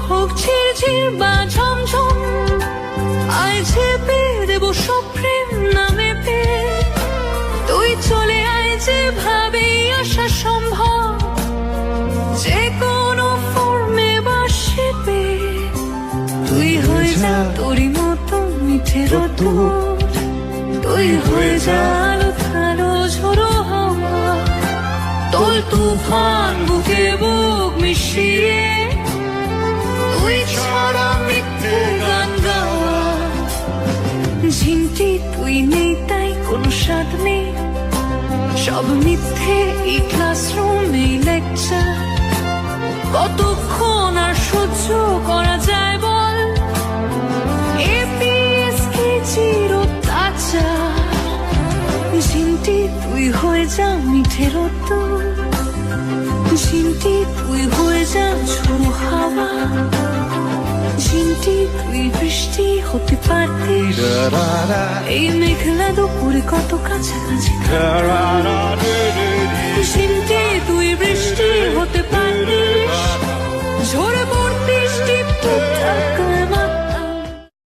হোক ঝিরঝির বা ঝমঝম, আয় ঝেপে দেব সব প্রেম নামে পে। তুই চলে আয় যেভাবেই আসা সম্ভব, যে কোনো ফর্মে বা শেপে। তুই হয়ে যা তোরই মতো মিঠে রোদ্দুর, তুই হয়ে যা আলো কালো ঝোড়ো হাওয়া, তোল তুফান বুকে বুক মিশিয়ে। তুই ছাড়া মিথ্যে গান গাওয়া, ঝিমটি তুই নেই তাই কোনো স্বাদ নেই, সব মিথ্যে এই ক্লাসরুমে লেকচার। কতক্ষণ আর সহ্য করা যায় বল, এপিএস কি চিরতাচার। ঝিমটি তুই হয়ে যা মিঠে রোদ্দুর, ঝিমটি তুই হয়ে যা ঝোড়ো হাওয়া, ঝিমটি তুই বৃষ্টি হতে পারতিস এই মেঘলা দুপুরে কত কাছাকাছি।